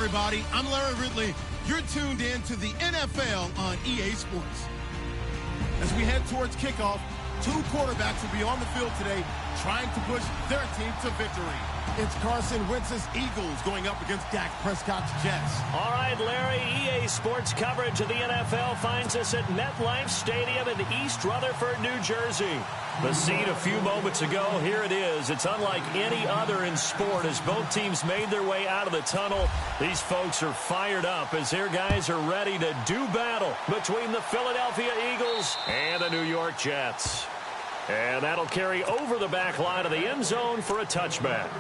everybody. I'm Larry Ridley. You're tuned in to the NFL on EA Sports. As we head towards kickoff, two quarterbacks will be on the field today trying to push their team to victory. It's Carson Wentz's Eagles going up against Dak Prescott's Jets. All right, Larry, EA Sports coverage of the NFL finds us at MetLife Stadium in East Rutherford, New Jersey. The scene a few moments ago, here it is. It's unlike any other in sport as both teams made their way out of the tunnel. These folks are fired up as their guys are ready to do battle between the Philadelphia Eagles and the New York Jets. And that'll carry over the back line of the end zone for a touchback.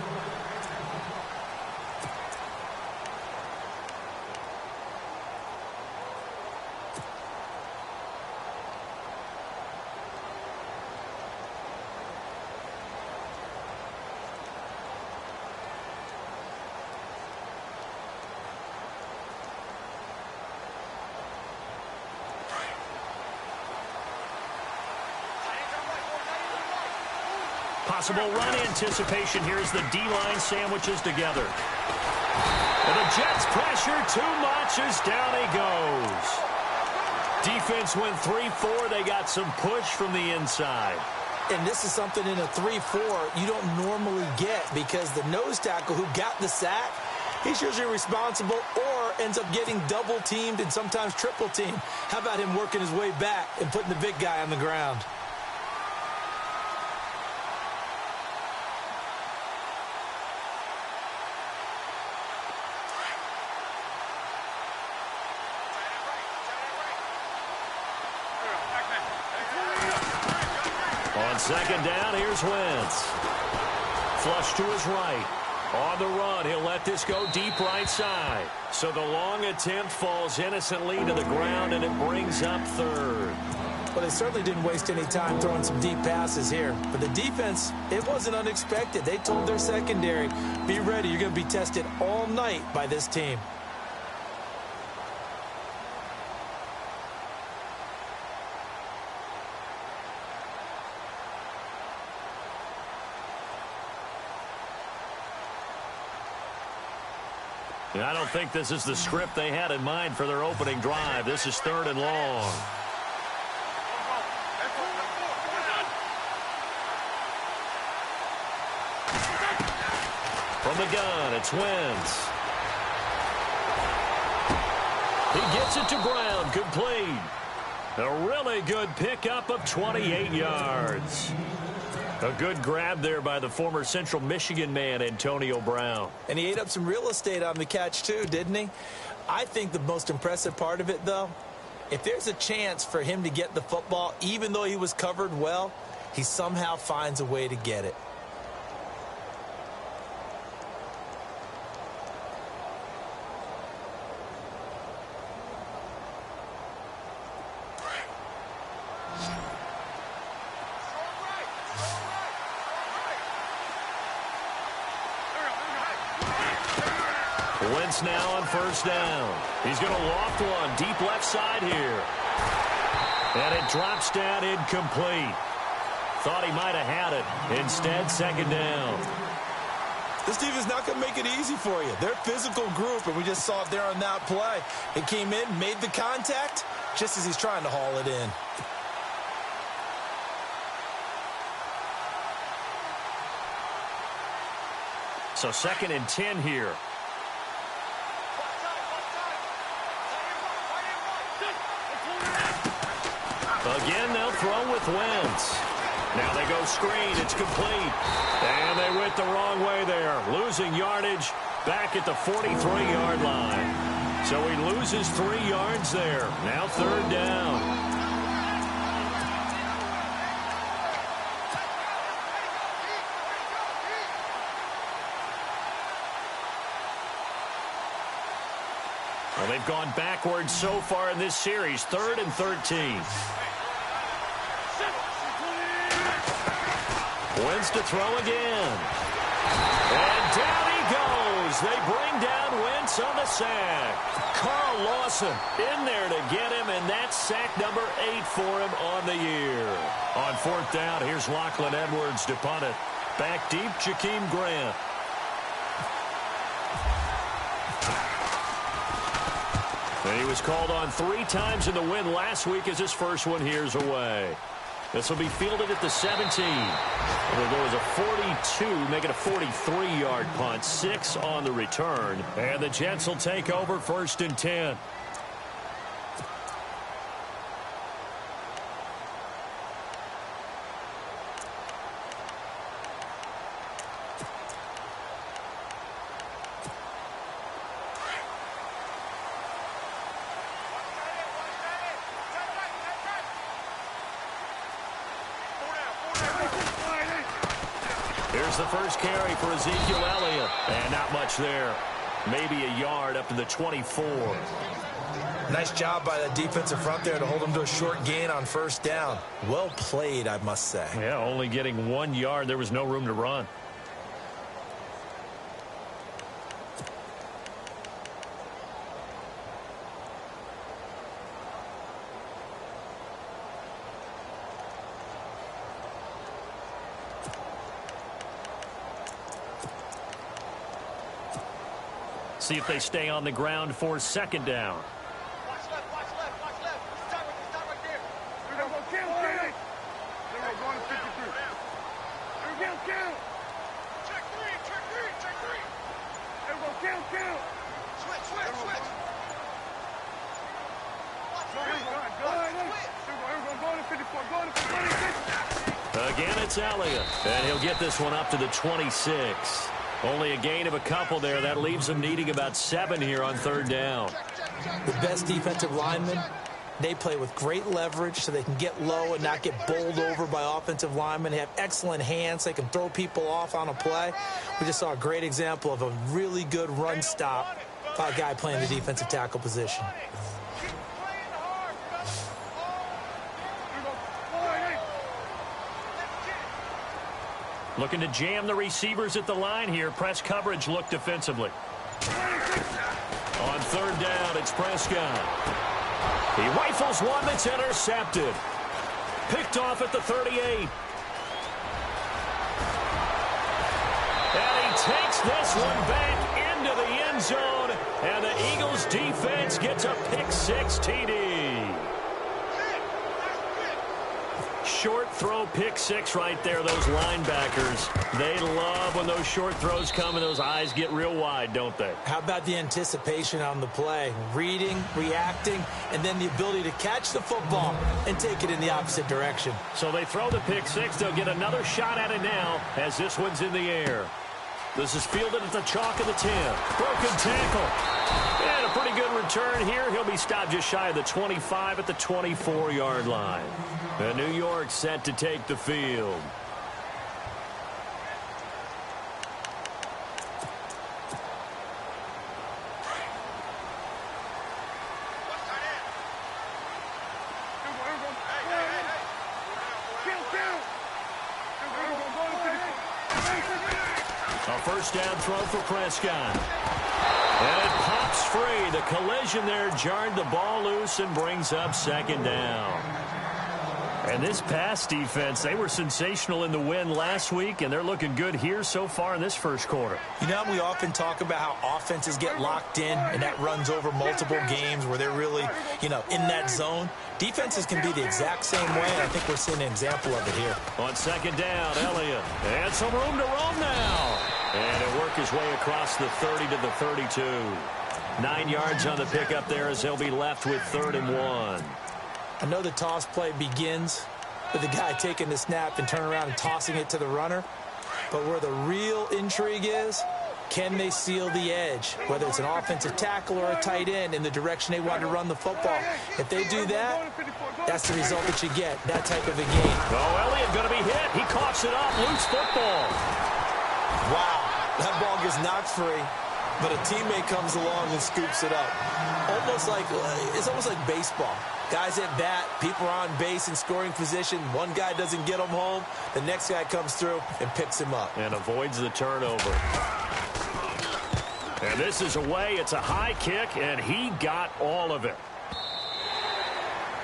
Possible run anticipation. Here's the D-line sandwiches together. And the Jets pressure too much as down he goes. Defense went 3-4. They got some push from the inside. And this is something in a 3-4 you don't normally get because the nose tackle who got the sack, he's usually responsible or ends up getting double-teamed and sometimes triple-teamed. How about him working his way back and putting the big guy on the ground? On second down, here's Wentz. Flush to his right. On the run, he'll let this go deep right side. So the long attempt falls innocently to the ground, and it brings up third. Well, they certainly didn't waste any time throwing some deep passes here. But the defense, it wasn't unexpected. They told their secondary, be ready, you're going to be tested all night by this team. I don't think this is the script they had in mind for their opening drive. This is third and long. From the gun, it's Wentz. He gets it to Brown, complete. A really good pickup of 28 yards. A good grab there by the former Central Michigan man, Antonio Brown. And he ate up some real estate on the catch, too, didn't he? I think the most impressive part of it, though, if there's a chance for him to get the football, even though he was covered well, he somehow finds a way to get it. Wentz now on first down. He's going to loft one deep left side here. And it drops down incomplete. Thought he might have had it. Instead, second down. This defense is not going to make it easy for you. They're a physical group, and we just saw it there on that play. It came in, made the contact, just as he's trying to haul it in. So second and 10 here. Again, they'll throw with Wentz. Now they go screen. It's complete. And they went the wrong way there. Losing yardage back at the 43-yard line. So he loses 3 yards there. Now third down. Well, they've gone backwards so far in this series. 3rd and 13. Wentz to throw again. And down he goes. They bring down Wentz on the sack. Carl Lawson in there to get him, and that's sack number 8 for him on the year. On 4th down, here's Lachlan Edwards to punt it. Back deep, Jakeem Grant. And he was called on 3 times in the win last week as his first one here's away. This will be fielded at the 17. It'll go as a 42, make it a 43-yard punt, 6 on the return. And the Jets will take over 1st and 10. Here's the first carry for Ezekiel Elliott. And not much there. Maybe a yard up to the 24. Nice job by the defensive front there to hold him to a short gain on 1st down. Well played, I must say. Yeah, only getting 1 yard. There was no room to run. See if they stay on the ground for 2nd down. Watch left, watch left, watch left. Start right there. We're going to go kill. Then we're going to 53. Here we go, kill. Check 3. Here we go, kill. Switch. Here we go, go to 54, go to 26. Again, it's Elliott. And he'll get this one up to the 26. Only a gain of a couple there. That leaves them needing about 7 here on 3rd down. The best defensive linemen, they play with great leverage so they can get low and not get bowled over by offensive linemen. They have excellent hands. They can throw people off on a play. We just saw a great example of a really good run stop by a guy playing the defensive tackle position. Looking to jam the receivers at the line here. Press coverage look defensively. On 3rd down, it's Prescott. He rifles one that's intercepted. Picked off at the 38. And he takes this one back into the end zone. And the Eagles defense gets a pick-6 TD. Short throw, pick-6 right there, those linebackers. They love when those short throws come and those eyes get real wide, don't they? How about the anticipation on the play? Reading, reacting, and then the ability to catch the football and take it in the opposite direction. So they throw the pick-6. They'll get another shot at it now as this one's in the air. This is fielded at the chalk of the 10. Broken tackle. And a pretty good return here. He'll be stopped just shy of the 25 at the 24-yard line. And New York set to take the field. A 1st down throw for Prescott. And it pops free. The collision there jarred the ball loose and brings up 2nd down. And this pass defense, they were sensational in the win last week, and they're looking good here so far in this 1st quarter. You know, we often talk about how offenses get locked in, and that runs over multiple games where they're really, in that zone. Defenses can be the exact same way, and I think we're seeing an example of it here. On 2nd down, Elliott. And some room to roam now. And he'll work his way across the 30 to the 32. 9 yards on the pickup there as he'll be left with 3rd and 1. I know the toss play begins with the guy taking the snap and turning around and tossing it to the runner. But where the real intrigue is, can they seal the edge? Whether it's an offensive tackle or a tight end in the direction they want to run the football. If they do that, that's the result that you get, that type of a game. Oh, Elliott going to be hit. He coughs it up. Loose football. Wow, that ball gets knocked free, but a teammate comes along and scoops it up. It's almost like baseball. Guys at bat, people are on base in scoring position. One guy doesn't get him home. The next guy comes through and picks him up. And avoids the turnover. And this is away. It's a high kick, and he got all of it.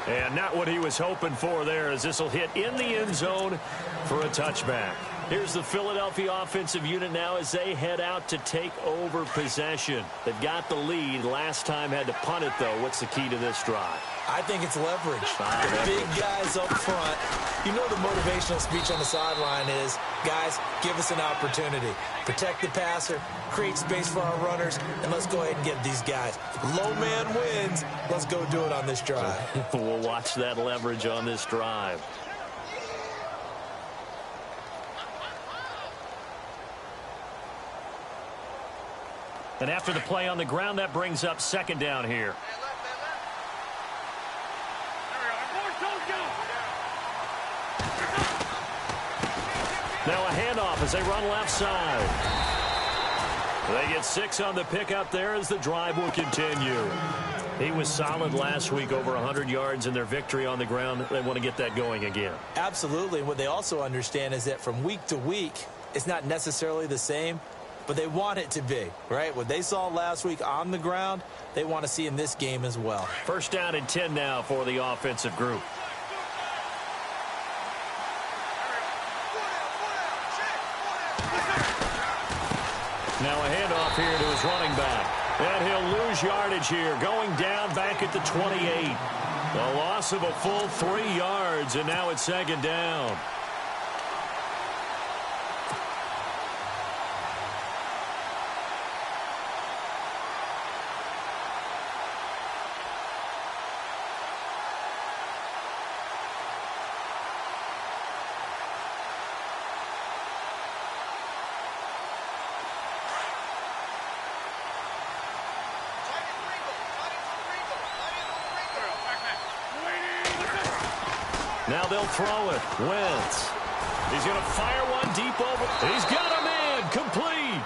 And not what he was hoping for there, as this will hit in the end zone for a touchback. Here's the Philadelphia offensive unit now as they head out to take over possession. They've got the lead. Last time had to punt it, though. What's the key to this drive? I think it's leverage. The big guys up front. You know the motivational speech on the sideline is, guys, give us an opportunity. Protect the passer, create space for our runners, and let's go ahead and get these guys. Low man wins. Let's go do it on this drive. We'll watch that leverage on this drive. And after the play on the ground, that brings up second down here. Now a handoff as they run left side. They get 6 on the pickup there as the drive will continue. He was solid last week, over 100 yards in their victory on the ground. They want to get that going again. Absolutely. And what they also understand is that from week to week, it's not necessarily the same, but they want it to be, right? What they saw last week on the ground, they want to see in this game as well. First down and 10 now for the offensive group. Now a handoff here to his running back. And he'll lose yardage here, going down back at the 28. A loss of a full 3 yards, and now it's second down. Now they'll throw it. Wentz. He's going to fire one deep over. He's got a man. Complete.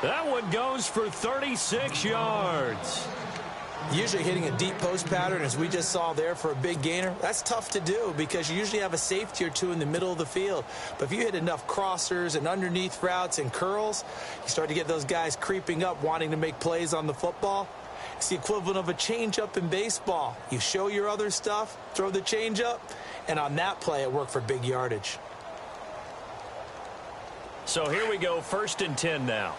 That one goes for 36 yards. Usually hitting a deep post pattern, as we just saw there for a big gainer, that's tough to do because you usually have a safety or two in the middle of the field. But if you hit enough crossers and underneath routes and curls, you start to get those guys creeping up wanting to make plays on the football. It's the equivalent of a changeup in baseball. You show your other stuff, throw the changeup, and on that play, it worked for big yardage. So here we go, first and 10 now.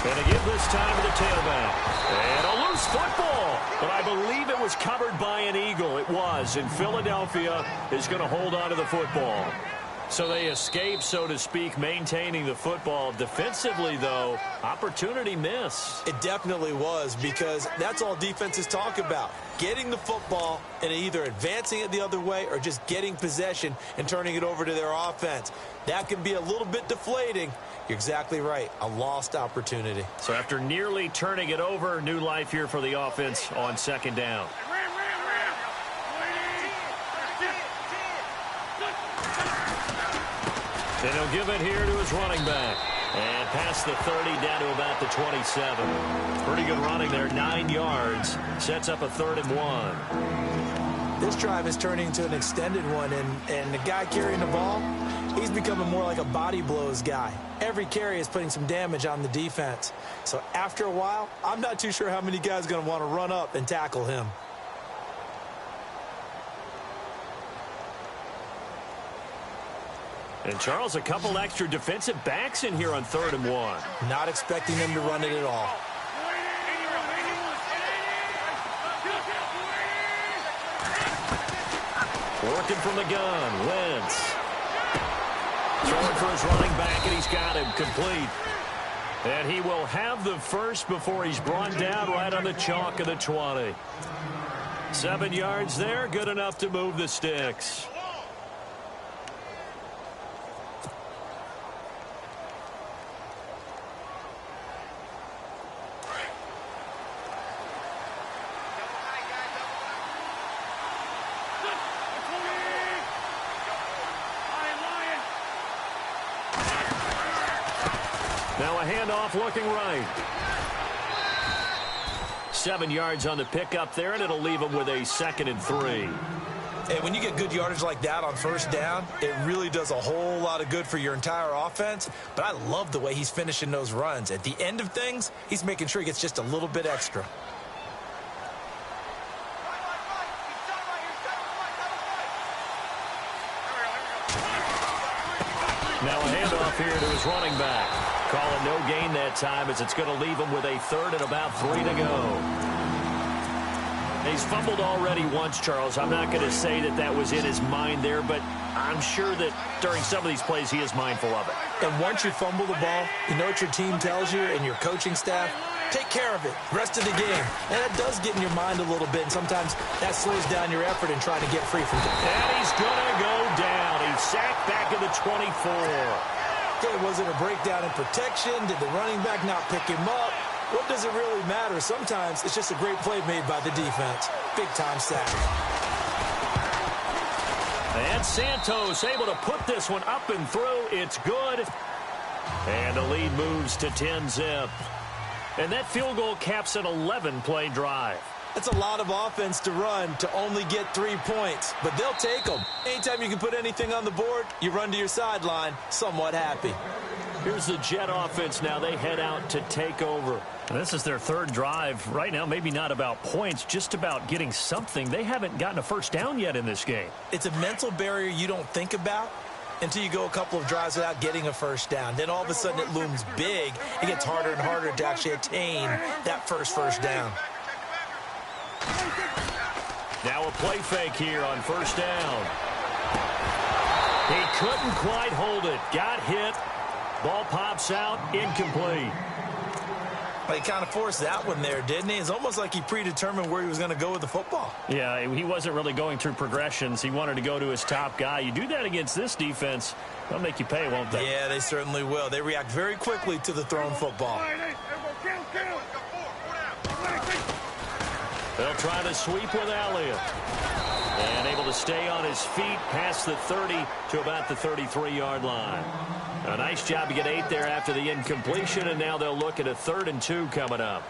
And again this time to the tailback. And a loose football. But I believe it was covered by an Eagle. It was. And Philadelphia is going to hold on to the football. So they escape, so to speak, maintaining the football. Defensively, though, opportunity miss. It definitely was, because that's all defenses talk about. Getting the football and either advancing it the other way or just getting possession and turning it over to their offense. That can be a little bit deflating. You're exactly right. A lost opportunity. So after nearly turning it over, new life here for the offense on second down. And he'll give it here to his running back. And past the 30, down to about the 27. Pretty good running there, 9 yards. Sets up a 3rd and 1. This drive is turning into an extended one, and the guy carrying the ball, he's becoming more like a body blows guy. Every carry is putting some damage on the defense. So after a while, I'm not too sure how many guys are going to want to run up and tackle him. And, Charles, a couple extra defensive backs in here on 3rd and 1. Not expecting them to run it at all. Working from the gun, Wentz. Throwing for his running back, and he's got him complete. And he will have the first before he's brought down right on the chalk of the 20. 7 yards there, good enough to move the sticks. Now a handoff looking right. 7 yards on the pickup there, and it'll leave him with a 2nd and 3. And when you get good yardage like that on first down, it really does a whole lot of good for your entire offense. But I love the way he's finishing those runs. At the end of things, he's making sure he gets just a little bit extra. Now a handoff here to his running back. Call it no gain that time as it's going to leave him with a third and about 3 to go. He's fumbled already once, Charles. I'm not going to say that that was in his mind there, but I'm sure that during some of these plays he is mindful of it. And once you fumble the ball, you know what your team tells you and your coaching staff? Take care of it. Rest of the game. And that does get in your mind a little bit, and sometimes that slows down your effort in trying to get free from it. And he's going to go down. He's sacked back at the 24. Okay, was it a breakdown in protection? Did the running back not pick him up? What does it really matter? Sometimes it's just a great play made by the defense. Big-time sack. And Santos able to put this one up and through. It's good. And the lead moves to 10-zip. And that field goal caps an 11-play drive. That's a lot of offense to run to only get 3 points, but they'll take them. Anytime you can put anything on the board, you run to your sideline somewhat happy. Here's the Jet offense now. They head out to take over. And this is their third drive. Right now, maybe not about points, just about getting something. They haven't gotten a first down yet in this game. It's a mental barrier you don't think about until you go a couple of drives without getting a first down. Then all of a sudden it looms big. It gets harder and harder to actually attain that first down. Now a play fake here on first down. He couldn't quite hold it. Got hit. Ball pops out. Incomplete. Well, he kind of forced that one there, didn't he? It's almost like he predetermined where he was going to go with the football. Yeah, he wasn't really going through progressions. He wanted to go to his top guy. You do that against this defense, they'll make you pay, won't they? Yeah, they certainly will. They react very quickly to the thrown football. They'll try to sweep with Elliott. And able to stay on his feet past the 30 to about the 33-yard line. A nice job to get 8 there after the incompletion, and now they'll look at a 3rd and 2 coming up.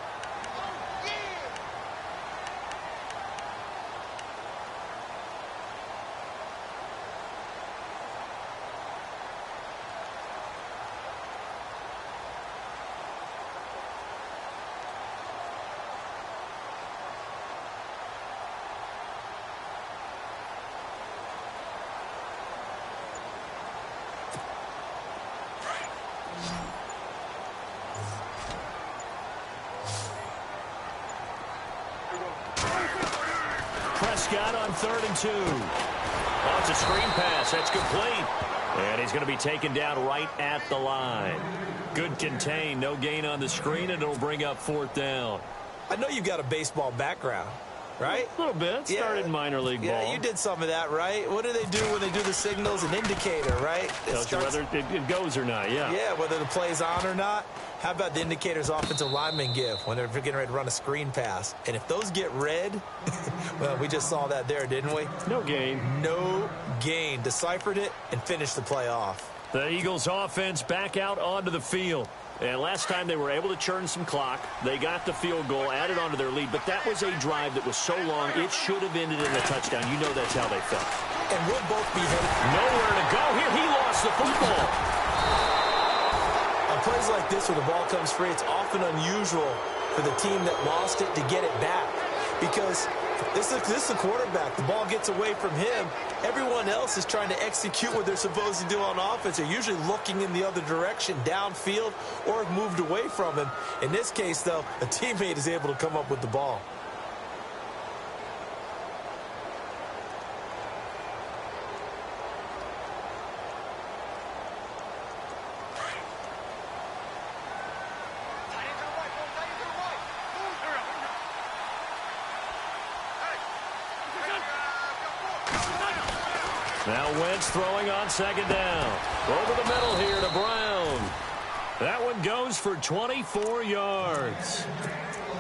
Prescott on 3rd and 2. Oh, it's a screen pass. That's complete. And he's going to be taken down right at the line. Good contain. No gain on the screen, and it'll bring up 4th down. I know you've got a baseball background, right? A little bit. Started minor league ball. Yeah, you did some of that, right? What do they do when they do the signals? An indicator, right? Tells you whether it goes or not, yeah. Yeah, whether the play's on or not. How about the indicators offensive linemen give when they're getting ready to run a screen pass? And if those get red, well, we just saw that there, didn't we? No gain. No gain. Deciphered it and finished the play off. The Eagles offense back out onto the field. And last time they were able to churn some clock. They got the field goal, added onto their lead. But that was a drive that was so long, it should have ended in a touchdown. You know that's how they felt. And we'll both be headed. Nowhere to go here. He lost the football. On plays like this where the ball comes free, it's often unusual for the team that lost it to get it back. Because this is the quarterback. The ball gets away from him. Everyone else is trying to execute what they're supposed to do on offense. They're usually looking in the other direction, downfield, or have moved away from him. In this case, though, a teammate is able to come up with the ball. Now Wentz throwing on 2nd down. Over the middle here to Brown. That one goes for 24 yards.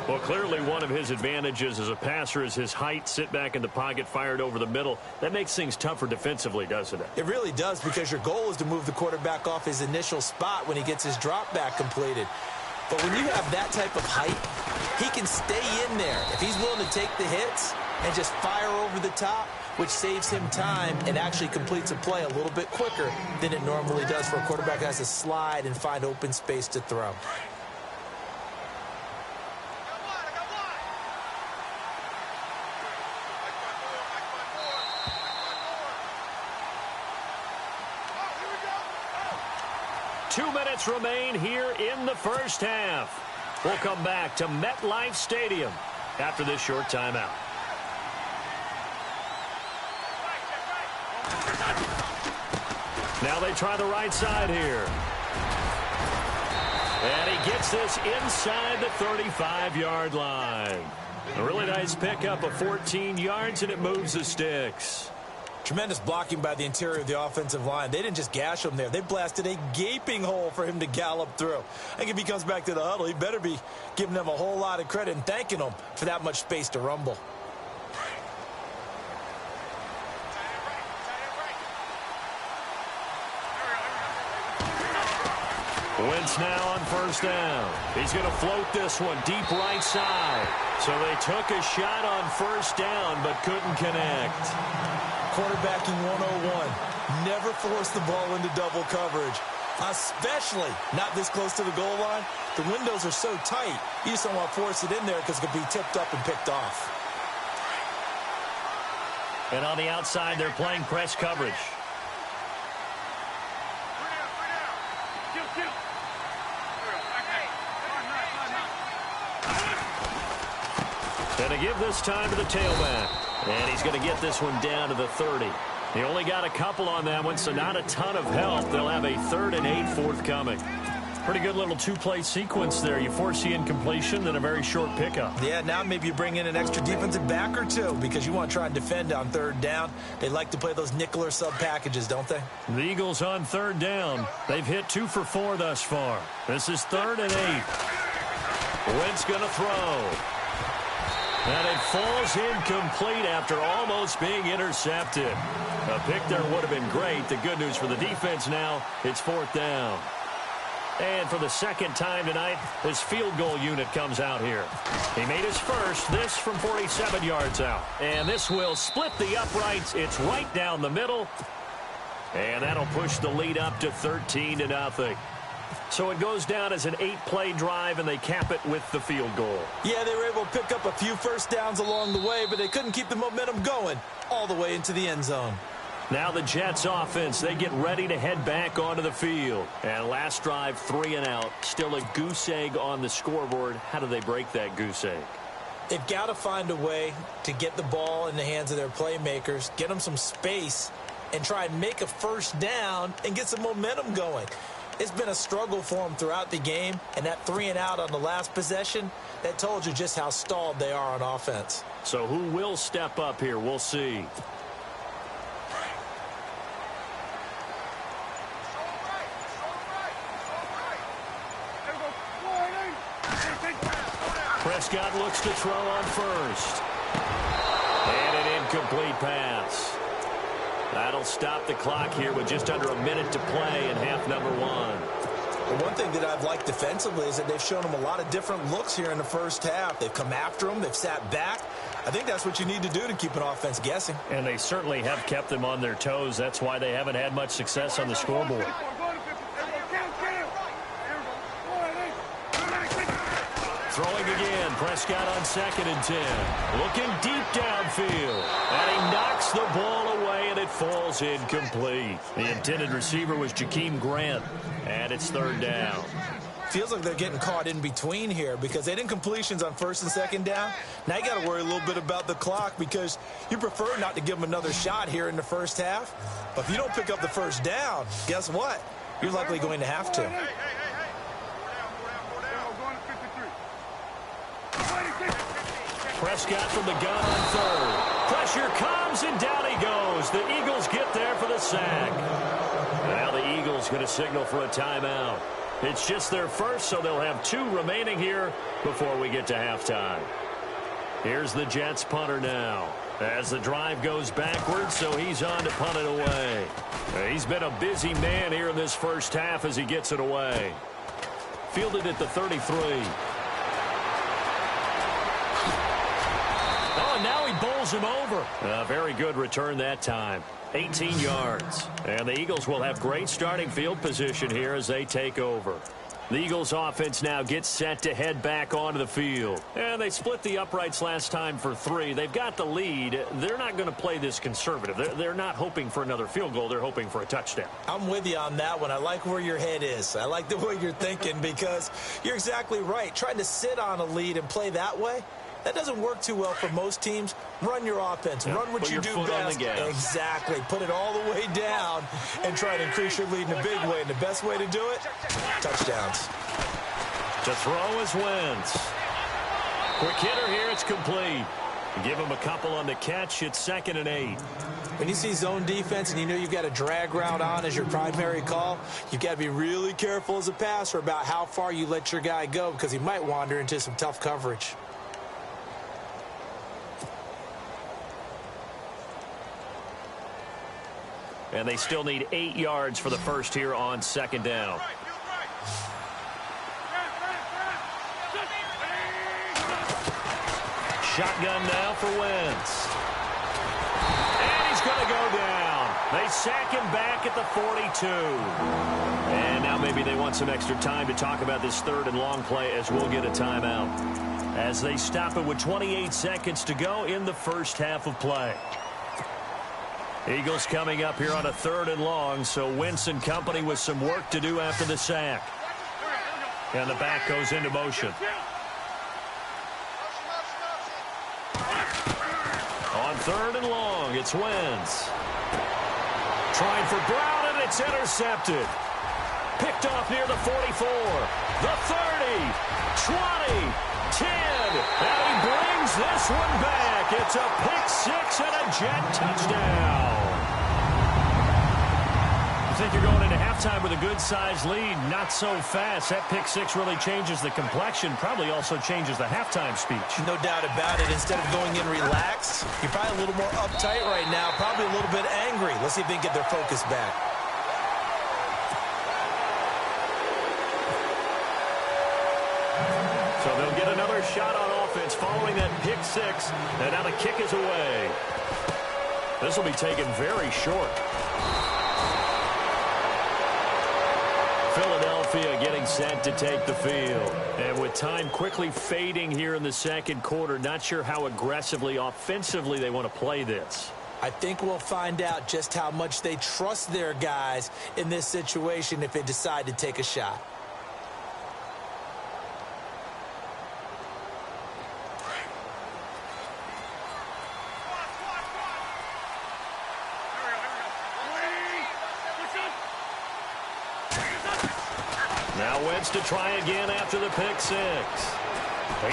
Well, clearly one of his advantages as a passer is his height. Sit back in the pocket, fired over the middle. That makes things tougher defensively, doesn't it? It really does, because your goal is to move the quarterback off his initial spot when he gets his drop back completed. But when you have that type of height, he can stay in there. If he's willing to take the hits, and just fire over the top, which saves him time and actually completes a play a little bit quicker than it normally does for a quarterback who has to slide and find open space to throw. Two minutes remain here in the first half. We'll come back to MetLife Stadium after this short timeout. Now they try the right side here. And he gets this inside the 35-yard line. A really nice pickup of 14 yards, and it moves the sticks. Tremendous blocking by the interior of the offensive line. They didn't just gash him there. They blasted a gaping hole for him to gallop through. I think if he comes back to the huddle, he better be giving them a whole lot of credit and thanking them for that much space to rumble. Wentz now on first down. He's going to float this one deep right side. So they took a shot on first down but couldn't connect. Quarterbacking 101. Never force the ball into double coverage, especially not this close to the goal line. The windows are so tight, you just don't want to force it in there because it could be tipped up and picked off. And on the outside, they're playing press coverage. Going to give this time to the tailback. And he's going to get this one down to the 30. He only got a couple on that one, so not a ton of help. They'll have a 3rd and 8 forthcoming. Pretty good little two-play sequence there. You force the incompletion, then a very short pickup. Yeah, now maybe you bring in an extra defensive back or two because you want to try and defend on 3rd down. They like to play those nickel or sub packages, don't they? The Eagles on 3rd down. They've hit 2 for 4 thus far. This is 3rd and 8. Wentz going to throw. And it falls incomplete after almost being intercepted. A pick there would have been great. The good news for the defense now, it's 4th down. And for the second time tonight, his field goal unit comes out here. He made his first, this from 47 yards out. And this will split the uprights. It's right down the middle. And that'll push the lead up to 13-0. So it goes down as an 8-play drive, and they cap it with the field goal. Yeah, they were able to pick up a few first downs along the way, but they couldn't keep the momentum going all the way into the end zone. Now the Jets offense, they get ready to head back onto the field. And last drive, 3 and out. Still a goose egg on the scoreboard. How do they break that goose egg? They've got to find a way to get the ball in the hands of their playmakers, get them some space, and try and make a first down and get some momentum going. It's been a struggle for them throughout the game, and that 3 and out on the last possession, that told you just how stalled they are on offense. So who will step up here? We'll see. Prescott looks to throw on first. And an incomplete pass. That'll stop the clock here with just under a minute to play in half number 1. Well, one thing that I've liked defensively is that they've shown them a lot of different looks here in the first half. They've come after them. They've sat back. I think that's what you need to do to keep an offense guessing. And they certainly have kept them on their toes. That's why they haven't had much success on the scoreboard. Throwing again, Prescott on 2nd and 10. Looking deep downfield. And he knocks the ball away, and it falls incomplete. The intended receiver was Jakeem Grant, and it's 3rd down. Feels like they're getting caught in between here because they did incompletions on 1st and 2nd down. Now you got to worry a little bit about the clock because you prefer not to give them another shot here in the first half. But if you don't pick up the first down, guess what? You're likely going to have to. Prescott from the gun on 3rd. Pressure comes, and down he goes. The Eagles get there for the sack. Now the Eagles going to signal for a timeout. It's just their first, so they'll have 2 remaining here before we get to halftime. Here's the Jets punter now. As the drive goes backwards, so he's on to punt it away. He's been a busy man here in this first half as he gets it away. Fielded at the 33. Oh, and now he bowls him over. A very good return that time. 18 yards. And the Eagles will have great starting field position here as they take over. The Eagles offense now gets set to head back onto the field. And they split the uprights last time for 3. They've got the lead. They're not going to play this conservative. They're not hoping for another field goal. They're hoping for a touchdown. I'm with you on that one. I like where your head is. I like the way you're thinking because you're exactly right. Trying to sit on a lead and play that way, that doesn't work too well for most teams. Run your offense. Run what you do best. Exactly. Put it all the way down and try to increase your lead in a big way. And the best way to do it, touchdowns. To throw is Wentz. Quick hitter here. It's complete. Give him a couple on the catch. It's 2nd and 8. When you see zone defense and you know you've got a drag route on as your primary call, you've got to be really careful as a passer about how far you let your guy go because he might wander into some tough coverage. And they still need 8 yards for the first here on 2nd down. Shotgun now for Wentz. And he's going to go down. They sack him back at the 42. And now maybe they want some extra time to talk about this 3rd and long play as we'll get a timeout. As they stop it with 28 seconds to go in the first half of play. Eagles coming up here on a 3rd and long, so Wentz and company with some work to do after the sack. And the back goes into motion. On 3rd and long, it's Wentz. Trying for Brown, and it's intercepted. Picked off near the 44, the 30, 20, 10, and he brings this one back. It's a pick-6 and a Jet touchdown. I think you're going into halftime with a good-sized lead. Not so fast. That pick-6 really changes the complexion, probably also changes the halftime speech. No doubt about it. Instead of going in relaxed, you're probably a little more uptight right now, probably a little bit angry. Let's see if they can get their focus back. So they'll get another shot on offense following that pick-6, and now the kick is away. This will be taken very short. Philadelphia getting set to take the field. And with time quickly fading here in the 2nd quarter, not sure how aggressively, offensively they want to play this. I think we'll find out just how much they trust their guys in this situation if they decide to take a shot. Now Wentz to try again after the pick-6.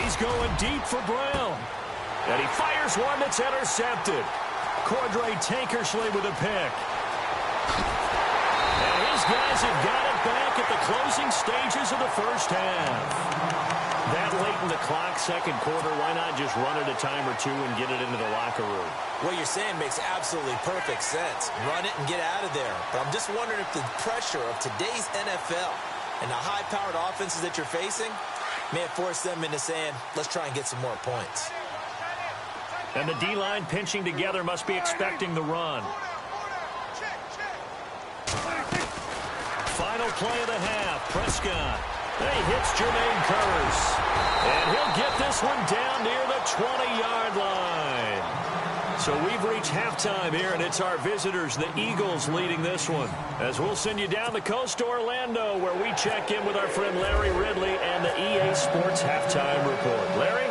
He's going deep for Brown. And he fires one that's intercepted. Cordray Tankersley with a pick. And his guys have got it back at the closing stages of the first half. That late in the clock, 2nd quarter, why not just run it a time or two and get it into the locker room? What you're saying makes absolutely perfect sense. Run it and get out of there. But I'm just wondering if the pressure of today's NFL and the high-powered offenses that you're facing may have forced them into saying, let's try and get some more points. And the D-line pinching together must be expecting the run. Final play of the half. Prescott. He hits Jermaine Kearse. And he'll get this one down near the 20-yard line. So we've reached halftime here, and it's our visitors, the Eagles, leading this one. As we'll send you down the coast to Orlando, where we check in with our friend Larry Ridley and the EA Sports Halftime Report. Larry?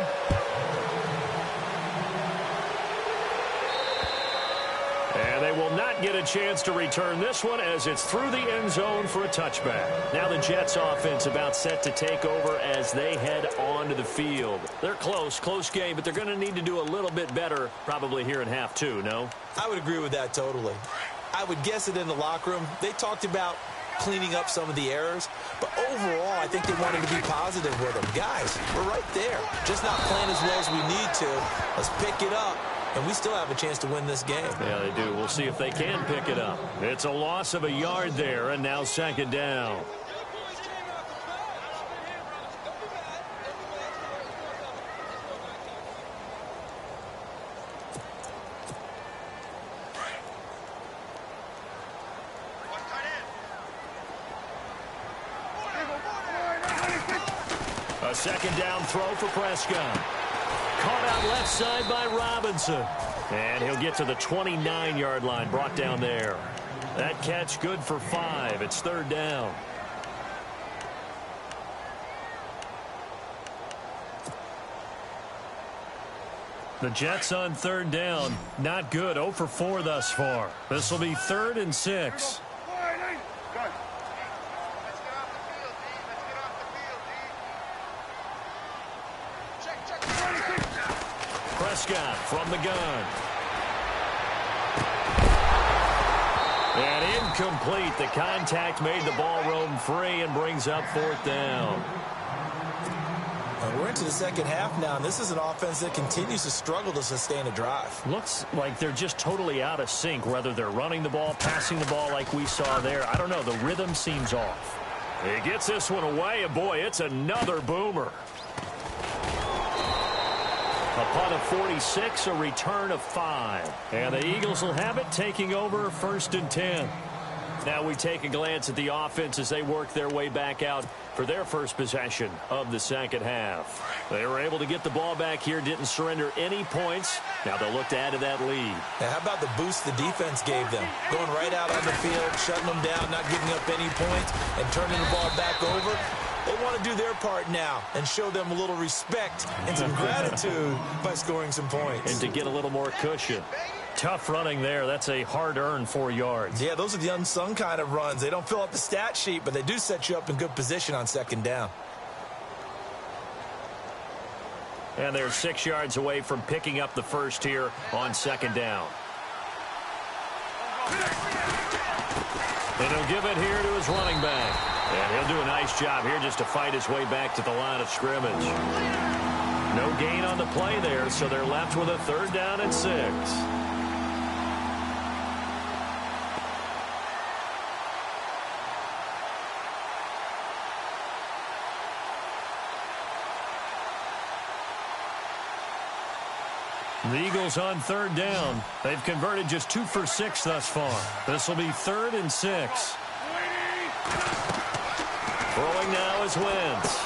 And they will not get a chance to return this one as it's through the end zone for a touchback. Now the Jets offense about set to take over as they head onto the field. They're close game, but they're going to need to do a little bit better probably here in half 2, no? I would agree with that totally. I would guess it in the locker room. They talked about cleaning up some of the errors, but overall I think they wanted to be positive with them. Guys, we're right there. Just not playing as well as we need to. Let's pick it up. And we still have a chance to win this game. Yeah, they do. We'll see if they can pick it up. It's a loss of a yard there, and now 2nd down. second down throw for Prescott. Caught out left side by Robinson. And he'll get to the 29-yard line, brought down there. That catch good for 5. It's third down. The Jets on third down. Not good. 0 for 4 thus far. This will be 3rd and 6. Prescott from the gun. And incomplete. The contact made the ball roam free and brings up 4th down. We're into the second half now, and this is an offense that continues to struggle to sustain a drive. Looks like they're just totally out of sync, whether they're running the ball, passing the ball like we saw there. I don't know. The rhythm seems off. He gets this one away, and boy, it's another boomer. A punt of 46, a return of 5. And the Eagles will have it, taking over 1st and 10. Now we take a glance at the offense as they work their way back out for their first possession of the second half. They were able to get the ball back here, didn't surrender any points. Now they'll look to add to that lead. Now, how about the boost the defense gave them? Going right out on the field, shutting them down, not giving up any points, and turning the ball back over. They want to do their part now and show them a little respect and some gratitude by scoring some points. And to get a little more cushion. Tough running there. That's a hard-earned 4 yards. Yeah, those are the unsung kind of runs. They don't fill up the stat sheet, but they do set you up in good position on second down. And they're 6 yards away from picking up the first here on second down. And he'll give it here to his running back. And he'll do a nice job here just to fight his way back to the line of scrimmage. No gain on the play there, so they're left with a 3rd down and 6. The Eagles on 3rd down. They've converted just 2 for 6 thus far. This will be 3rd and 6. Throwing now is Wentz.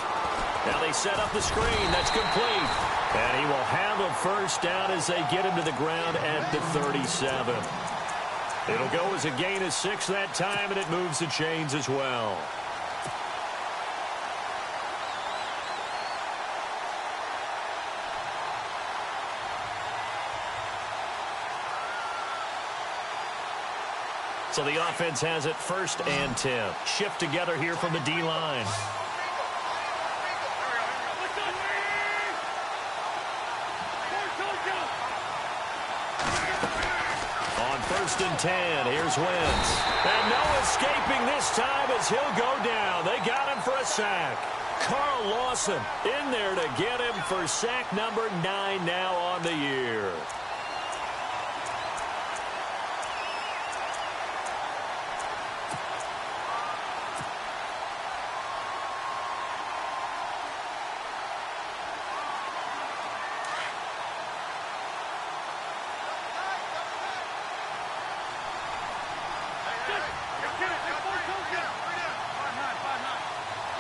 Now they set up the screen. That's complete. And he will have a first down as they get him to the ground at the 37. It'll go as a gain of 6 that time, and it moves the chains as well. So the offense has it 1st and 10. Shift together here from the D-line. On 1st and 10, here's Wentz. And no escaping this time as he'll go down. They got him for a sack. Carl Lawson in there to get him for sack number 9 now on the year.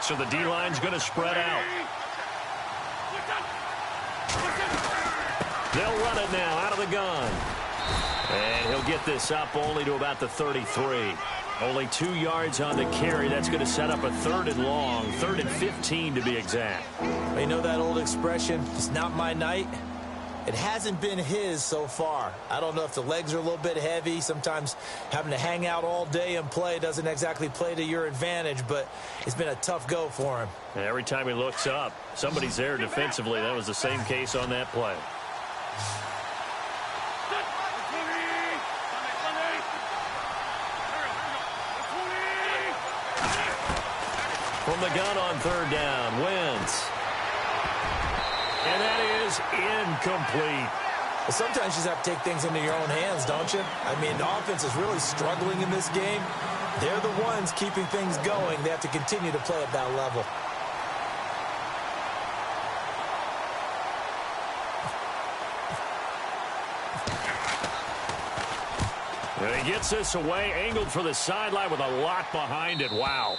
So the D-line's going to spread out. They'll run it now out of the gun. And he'll get this up only to about the 33. Only 2 yards on the carry. That's going to set up a 3rd and long, 3rd and 15 to be exact. You know that old expression, it's not my night? It hasn't been his so far. I don't know if the legs are a little bit heavy. Sometimes having to hang out all day and play doesn't exactly play to your advantage, but it's been a tough go for him. And every time he looks up, somebody's there defensively. That was the same case on that play. From the gun on 3rd down, Wentz. And that is incomplete. Well, sometimes you just have to take things into your own hands, don't you? I mean, the offense is really struggling in this game. They're the ones keeping things going. They have to continue to play at that level. And he gets this away, angled for the sideline with a lot behind it. Wow.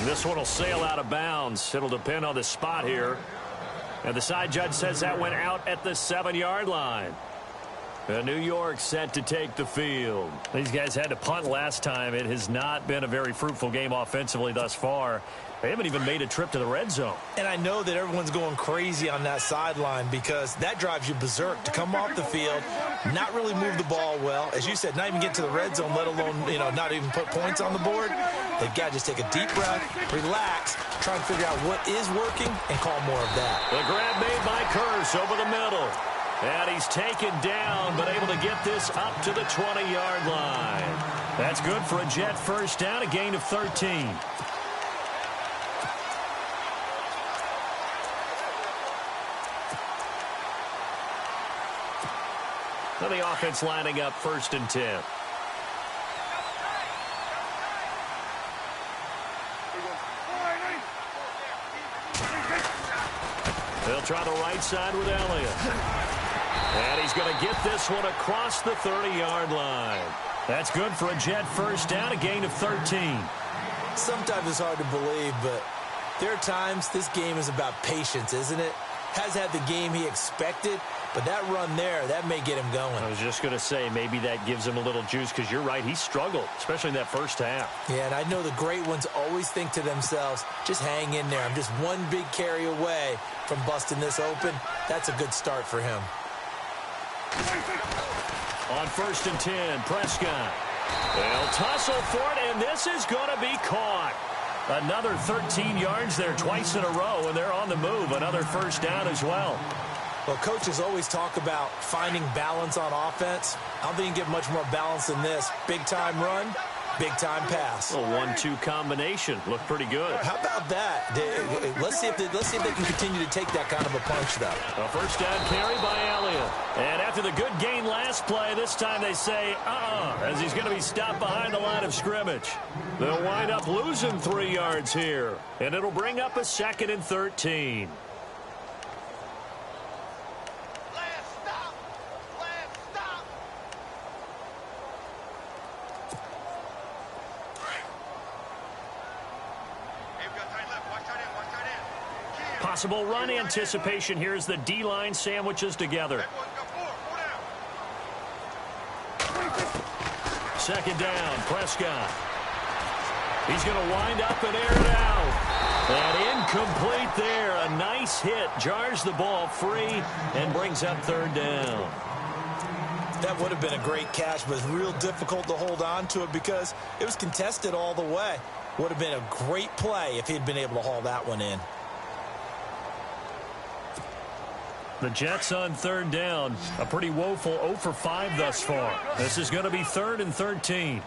This one will sail out of bounds. It'll depend on the spot here. And the side judge says that went out at the 7-yard line. New York set to take the field. These guys had to punt last time. It has not been a very fruitful game offensively thus far. They haven't even made a trip to the red zone. And I know that everyone's going crazy on that sideline because that drives you berserk to come off the field, not really move the ball well. As you said, not even get to the red zone, let alone, not even put points on the board. They've got to just take a deep breath, relax, try and figure out what is working and call more of that. The grab made by Curse over the middle. And he's taken down, but able to get this up to the 20-yard line. That's good for a Jet first down, a gain of 13. So the offense lining up 1st and 10. They'll try the right side with Elliott. And he's going to get this one across the 30-yard line. That's good for a Jet first down, a gain of 13. Sometimes it's hard to believe, but there are times this game is about patience, isn't it? Has had the game he expected, but that run there, that may get him going. I was just going to say, maybe that gives him a little juice because you're right, he struggled, especially in that first half. Yeah, and I know the great ones always think to themselves, just hang in there. I'm just one big carry away from busting this open. That's a good start for him. On 1st and 10, Prescott. They'll tussle for it, and this is going to be caught. Another 13 yards there twice in a row, and they're on the move. Another first down as well. Well, coaches always talk about finding balance on offense. I don't think you can get much more balance than this. Big-time run, big-time pass. A 1-2 combination. Looked pretty good. How about that? Let's see if they can continue to take that kind of a punch, though. A first down carry by Elliott. And after the good gain last play, this time they say, as he's going to be stopped behind the line of scrimmage. They'll wind up losing 3 yards here. And it'll bring up a 2nd and 13. Possible run anticipation here as the D-line sandwiches together. 2nd down, Prescott. He's going to wind up and air it out. And incomplete there. A nice hit. Jars the ball free and brings up 3rd down. That would have been a great catch, but it's real difficult to hold on to it because it was contested all the way. Would have been a great play if he'd been able to haul that one in. The Jets on 3rd down. A pretty woeful 0 for 5 thus far. This is going to be 3rd and 13.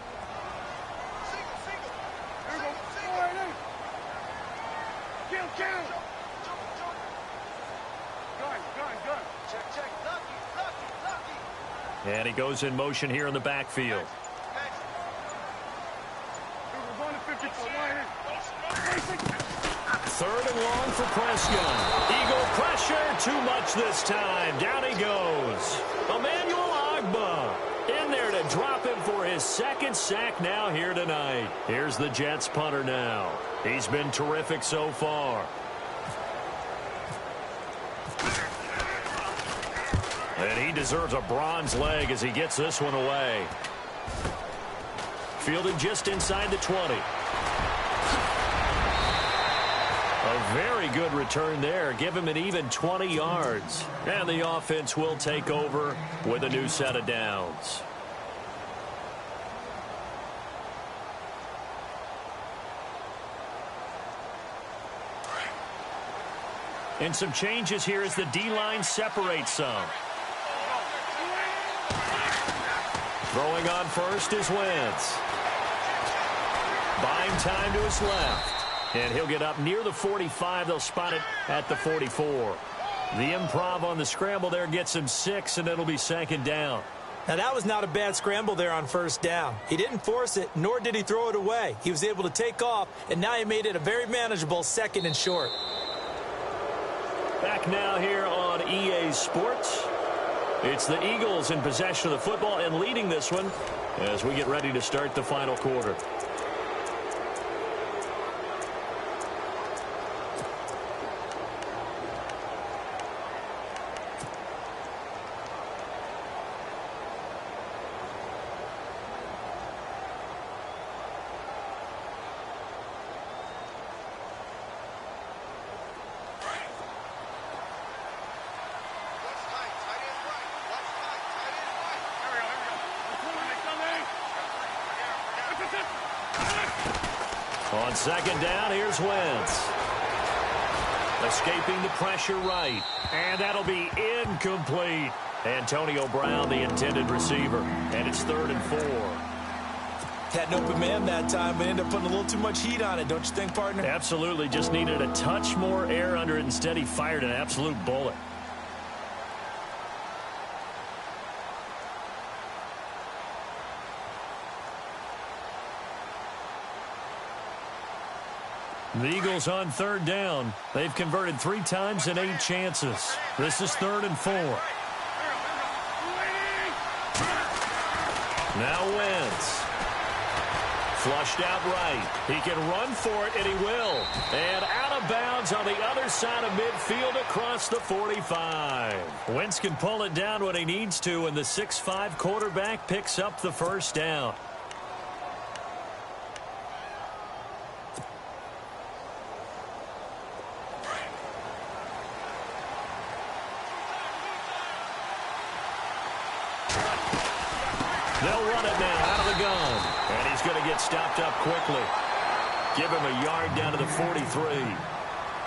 And he goes in motion here in the backfield. Third and long for Prescott. Eagle pressure, too much this time. Down he goes. Emmanuel Ogbah in there to drop him for his 2nd sack now here tonight. Here's the Jets punter now. He's been terrific so far. And he deserves a bronze leg as he gets this one away. Fielded just inside the 20. A very good return there. Give him an even 20 yards. And the offense will take over with a new set of downs. And some changes here as the D-line separates some. Throwing on first is Wentz. Buying time to his left. And he'll get up near the 45. They'll spot it at the 44. The improv on the scramble there gets him 6, and it'll be 2nd down. Now, that was not a bad scramble there on 1st down. He didn't force it, nor did he throw it away. He was able to take off, and now he made it a very manageable 2nd and short. Back now here on EA Sports. It's the Eagles in possession of the football and leading this one as we get ready to start the final quarter. On second down, here's Wentz. Escaping the pressure right. And that'll be incomplete. Antonio Brown, the intended receiver. And it's 3rd and 4. Had an open man that time, but ended up putting a little too much heat on it, don't you think, partner? Absolutely. Just needed a touch more air under it. Instead, he fired an absolute bullet. The Eagles on 3rd down. They've converted 3 times in 8 chances. This is 3rd and 4. Now Wentz. Flushed out right. He can run for it, and he will. And out of bounds on the other side of midfield across the 45. Wentz can pull it down when he needs to, and the 6'5" quarterback picks up the first down. They'll run it now out of the gun. And he's going to get stopped up quickly. Give him a yard down to the 43.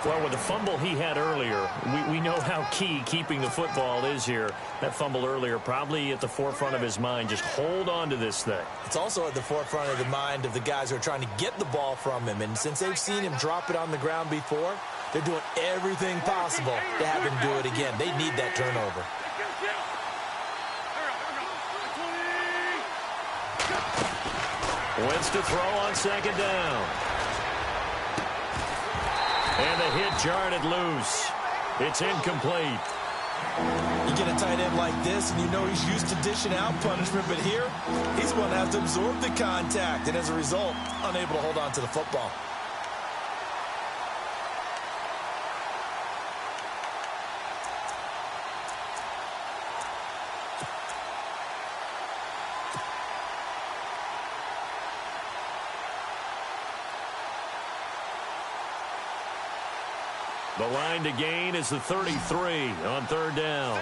Well, with the fumble he had earlier, we know how key keeping the football is here. That fumble earlier probably at the forefront of his mind. Just hold on to this thing. It's also at the forefront of the mind of the guys who are trying to get the ball from him. And since they've seen him drop it on the ground before, they're doing everything possible to have him do it again. They need that turnover. Wentz to throw on second down. And the hit jarred it loose. It's incomplete. You get a tight end like this, and you know he's used to dishing out punishment, but here, he's the one that has to absorb the contact, and as a result, unable to hold on to the football. The line to gain is the 33 on 3rd down.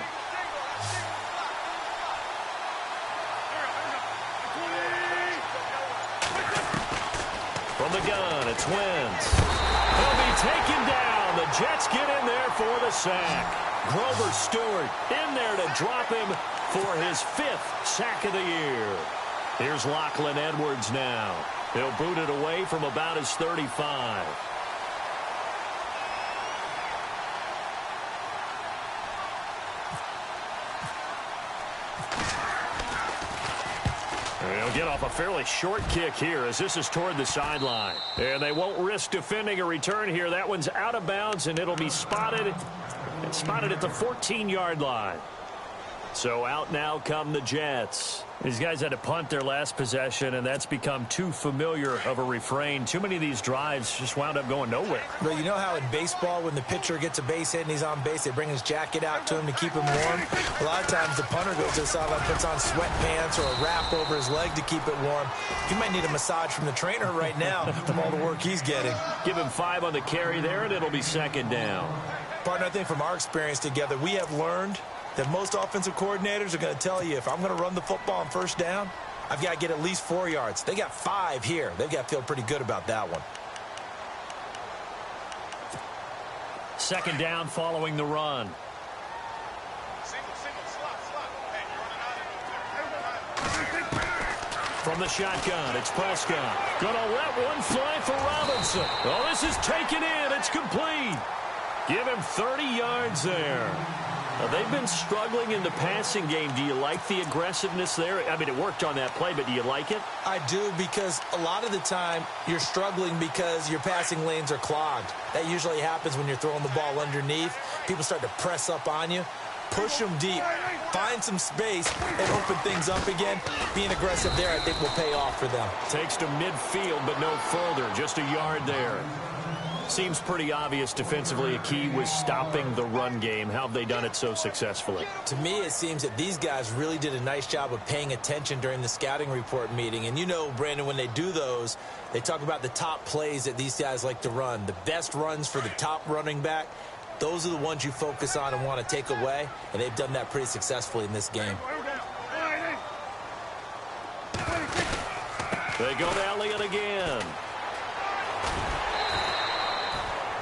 From the gun, it's Wentz. He'll be taken down. The Jets get in there for the sack. Grover Stewart in there to drop him for his 5th sack of the year. Here's Lachlan Edwards now. He'll boot it away from about his 35. They'll get off a fairly short kick here as this is toward the sideline. And they won't risk defending a return here. That one's out of bounds, and it'll be spotted. It's spotted at the 14-yard line. So out now come the Jets. These guys had to punt their last possession, and that's become too familiar of a refrain. Too many of these drives just wound up going nowhere. Well, you know how in baseball, when the pitcher gets a base hit and he's on base, they bring his jacket out to him to keep him warm? A lot of times the punter goes to the sideline, puts on sweatpants or a wrap over his leg to keep it warm. He might need a massage from the trainer right now from all the work he's getting. Give him 5 on the carry there, and it'll be second down. Partner, I think from our experience together, we have learned that most offensive coordinators are going to tell you, if I'm going to run the football on first down, I've got to get at least 4 yards. They got 5 here. They've got to feel pretty good about that one. Second down following the run. From the shotgun, it's Prescott. Gonna let one fly for Robinson. Oh, this is taken in. It's complete. Give him 30 yards there. They've been struggling in the passing game. Do you like the aggressiveness there? I mean, it worked on that play, but do you like it? I do, because a lot of the time you're struggling because your passing lanes are clogged. That usually happens when you're throwing the ball underneath. People start to press up on you. Push them deep. Find some space and open things up again. Being aggressive there, I think, will pay off for them. Takes to midfield, but no further. Just a yard there. Seems pretty obvious defensively a key was stopping the run game. How have they done it so successfully? To me, it seems that these guys really did a nice job of paying attention during the scouting report meeting. And you know, Brandon, when they do those, they talk about the top plays that these guys like to run. The best runs for the top running back, those are the ones you focus on and want to take away. And they've done that pretty successfully in this game. They go to Elliott again.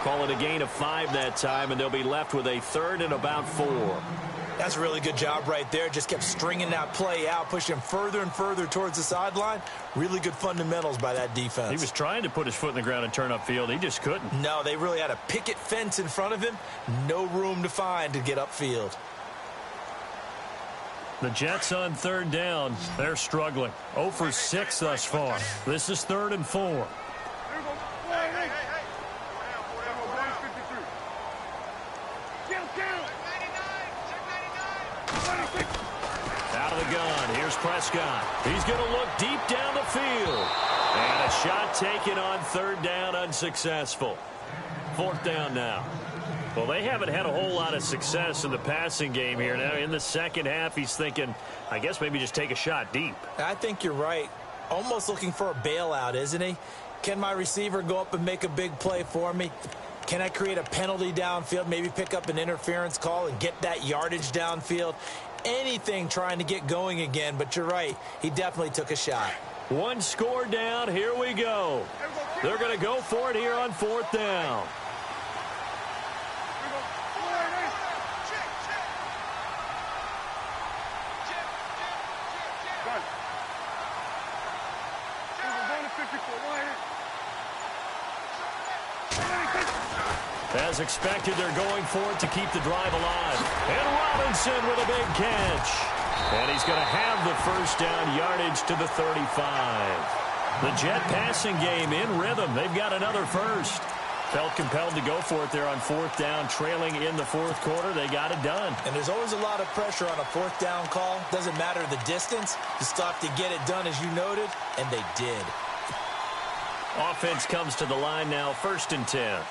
Call it a gain of 5 that time, and they'll be left with a 3rd and about 4. That's a really good job right there. Just kept stringing that play out, pushing him further and further towards the sideline. Really good fundamentals by that defense. He was trying to put his foot in the ground and turn upfield. He just couldn't. No, they really had a picket fence in front of him. No room to find to get upfield. The Jets on 3rd down. They're struggling. 0 for 6 thus far. This is 3rd and 4. Out of the gun. Here's Prescott. He's going to look deep down the field. And a shot taken on 3rd down, unsuccessful. 4th down now. Well, they haven't had a whole lot of success in the passing game here. Now, in the second half, he's thinking, I guess maybe just take a shot deep. I think you're right. Almost looking for a bailout, isn't he? Can my receiver go up and make a big play for me? Can I create a penalty downfield, maybe pick up an interference call and get that yardage downfield? Anything trying to get going again, but you're right. He definitely took a shot. 1 score down. Here we go. They're going to go for it here on 4th down. As expected, they're going for it to keep the drive alive. And Robinson with a big catch. And he's going to have the 1st down yardage to the 35. The Jet passing game in rhythm. They've got another 1st. Felt compelled to go for it there on 4th down, trailing in the 4th quarter. They got it done. And there's always a lot of pressure on a 4th down call. Doesn't matter the distance. You still have to get it done, as you noted, and they did. Offense comes to the line now, 1st and 10.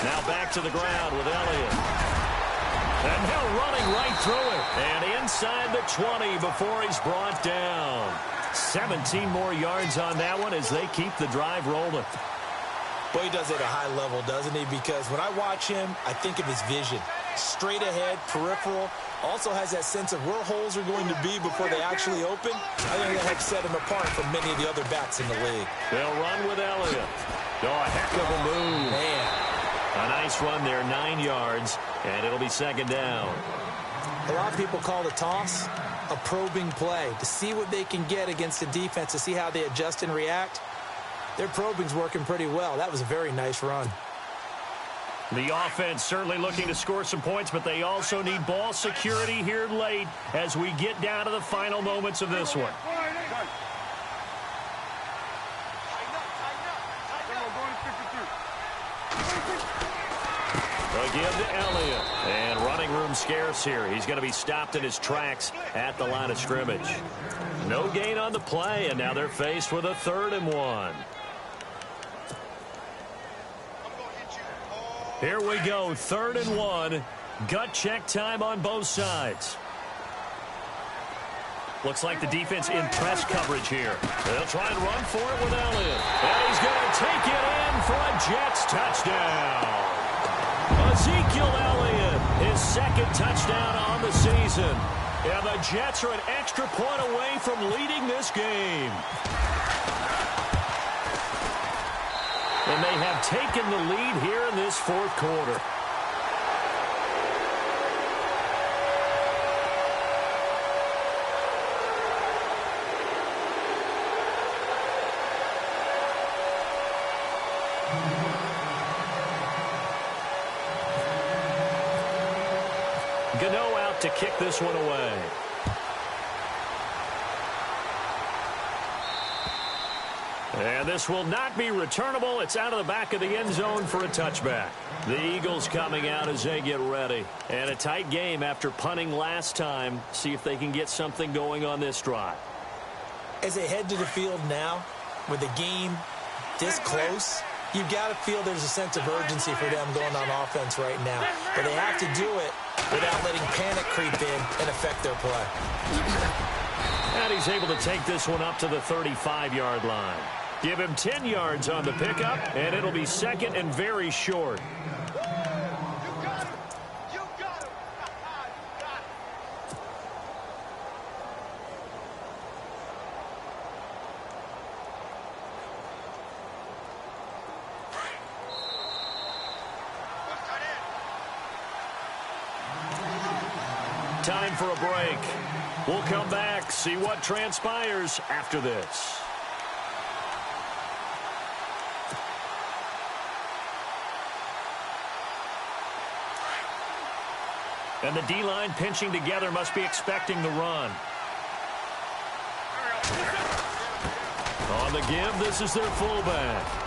Now back to the ground with Elliott. And now running right through it. And inside the 20 before he's brought down. 17 more yards on that one as they keep the drive rolling. Boy, he does it at a high level, doesn't he? Because when I watch him, I think of his vision. Straight ahead, peripheral. Also has that sense of where holes are going to be before they actually open. I think that helps set him apart from many of the other backs in the league. They'll run with Elliott. Oh, a heck of a move. Man. A nice run there, 9 yards, and it'll be 2nd down. A lot of people call the toss a probing play to see what they can get against the defense, to see how they adjust and react. Their probing's working pretty well. That was a very nice run. The offense certainly looking to score some points, but they also need ball security here late as we get down to the final moments of this one. Again to Elliott. And running room scarce here. He's going to be stopped in his tracks at the line of scrimmage. No gain on the play, and now they're faced with a 3rd and 1. Here we go, 3rd and 1. Gut check time on both sides. Looks like the defense in press coverage here. They'll try and run for it with Elliott. And he's going to take it in for a Jets touchdown. Ezekiel Elliott, his 2nd touchdown on the season. And the Jets are an extra point away from leading this game. And they have taken the lead here in this 4th quarter. Gano out to kick this one away. And this will not be returnable. It's out of the back of the end zone for a touchback. The Eagles coming out as they get ready. And a tight game after punting last time. See if they can get something going on this drive. As they head to the field now, with the game this close, you've got to feel there's a sense of urgency for them going on offense right now. But they have to do it without letting panic creep in and affect their play. And he's able to take this one up to the 35-yard line. Give him 10 yards on the pickup, and it'll be 2nd and very short. Time for a break. We'll come back, see what transpires after this. And the D-line pinching together must be expecting the run. On the give, this is their fullback.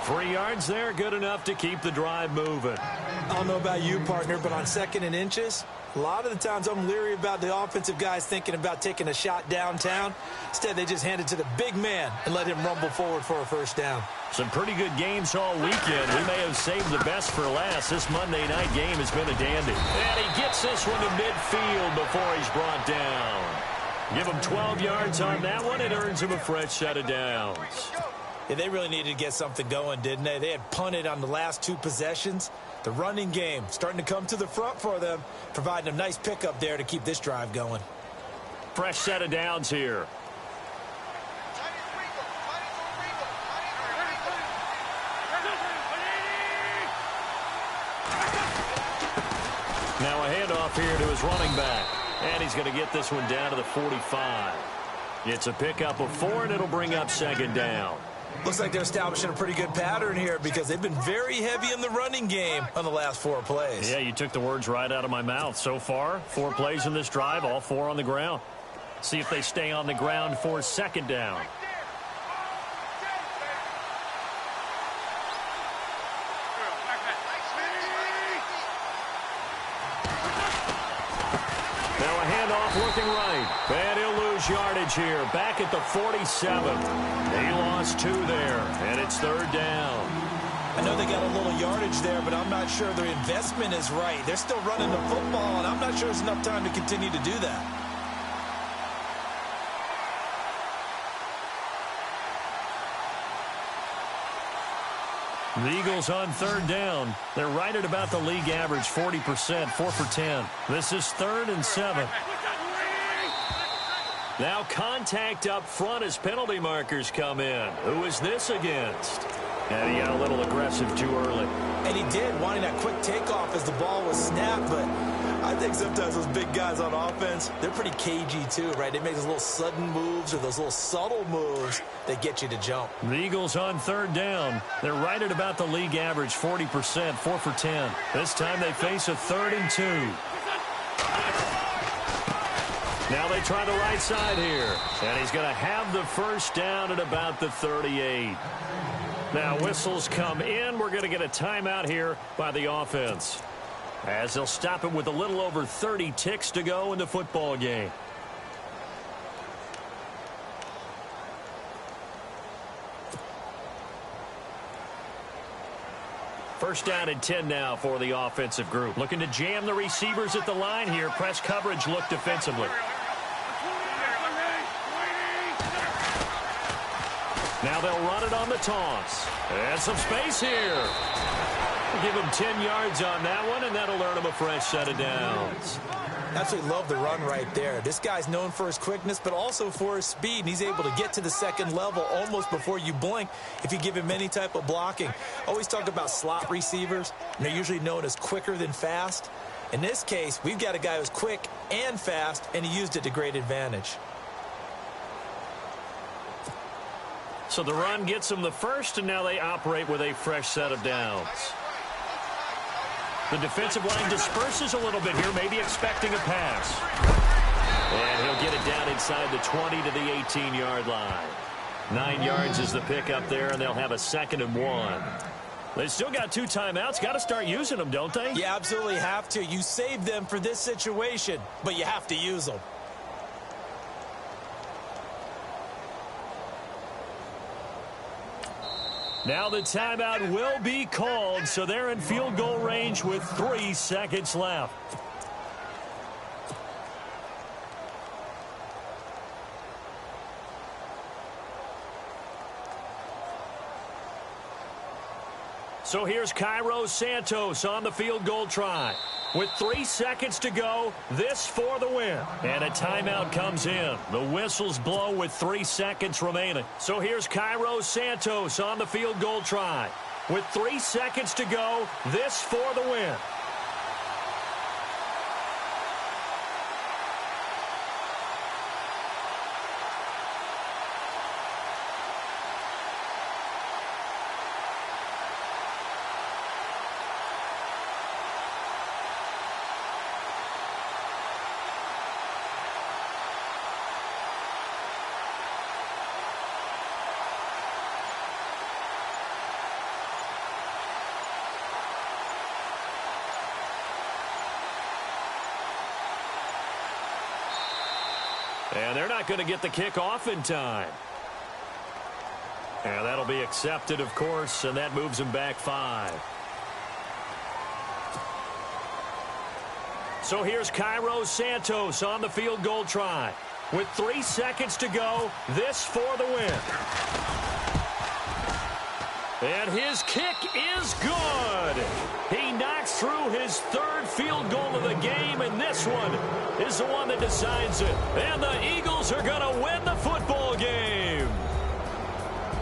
3 yards there, good enough to keep the drive moving. I don't know about you, partner, but on 2nd and inches, a lot of the times I'm leery about the offensive guys thinking about taking a shot downtown. Instead, they just hand it to the big man and let him rumble forward for a first down. Some pretty good games all weekend. We may have saved the best for last. This Monday night game has been a dandy. And he gets this one to midfield before he's brought down. Give him 12 yards on that one. It earns him a fresh set of downs. Yeah, they really needed to get something going, didn't they? They had punted on the last 2 possessions. The running game starting to come to the front for them, providing a nice pickup there to keep this drive going. Fresh set of downs here. Now a handoff here to his running back. And he's going to get this one down to the 45. It's a pickup of 4, and it'll bring up 2nd down. Looks like they're establishing a pretty good pattern here because they've been very heavy in the running game on the last 4 plays. Yeah, you took the words right out of my mouth. So far, 4 plays in this drive, all 4 on the ground. See if they stay on the ground for 2nd down. Looking right, and he'll lose yardage here. Back at the 47. He lost 2 there, and it's 3rd down. I know they got a little yardage there, but I'm not sure their investment is right. They're still running the football, and I'm not sure there's enough time to continue to do that. The Eagles on 3rd down. They're right at about the league average, 40%, 4 for 10. This is 3rd and 7. Now contact up front as penalty markers come in. Who is this against? And he got a little aggressive too early. And he did, wanting that quick takeoff as the ball was snapped, but I think sometimes those big guys on offense, they're pretty cagey too, right? They make those little sudden moves or those little subtle moves that get you to jump. The Eagles on 3rd down. They're right at about the league average, 40%, 4 for 10. This time they face a 3rd and 2. Now they try the right side here. And he's going to have the first down at about the 38. Now whistles come in. We're going to get a timeout here by the offense, as they'll stop it with a little over 30 ticks to go in the football game. First down and 10 now for the offensive group. Looking to jam the receivers at the line here. Press coverage look defensively. Now they'll run it on the toss. And some space here. Give him 10 yards on that one, and that'll earn him a fresh set of downs. Absolutely love the run right there. This guy's known for his quickness, but also for his speed. And he's able to get to the 2nd level almost before you blink if you give him any type of blocking. Always talk about slot receivers, and they're usually known as quicker than fast. In this case, we've got a guy who's quick and fast, and he used it to great advantage. So the run gets them the first, and now they operate with a fresh set of downs. The defensive line disperses a little bit here, maybe expecting a pass. And he'll get it down inside the 20 to the 18-yard line. 9 yards is the pickup there, and they'll have a 2nd and 1. They still got 2 timeouts. Got to start using them, don't they? You absolutely have to. You save them for this situation, but you have to use them. Now the timeout will be called, so they're in field goal range with 3 seconds left. So here's Cairo Santos on the field goal try. With 3 seconds to go, this for the win. And a timeout comes in. The whistles blow with 3 seconds remaining. So here's Cairo Santos on the field goal try. With 3 seconds to go, this for the win. And they're not going to get the kick off in time. And that'll be accepted, of course, and that moves him back 5. So here's Cairo Santos on the field goal try. With 3 seconds to go, this for the win. And his kick is good. He knocks through his 3rd field goal of the game, and this one is the one that decides it. And the Eagles are going to win the football game.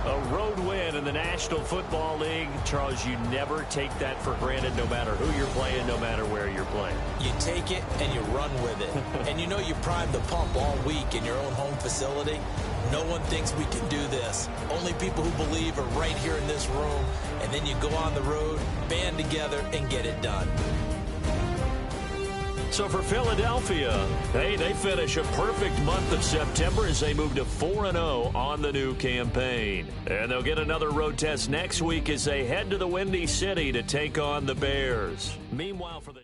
A road win in the National Football League. Charles, you never take that for granted, no matter who you're playing, no matter where you're playing. You take it and you run with it. And you know you primed the pump all week in your own home facility. No one thinks we can do this. Only people who believe are right here in this room. And then you go on the road, band together, and get it done. So for Philadelphia, hey, they finish a perfect month of September as they move to 4-0 on the new campaign. And they'll get another road test next week as they head to the Windy City to take on the Bears. Meanwhile, for the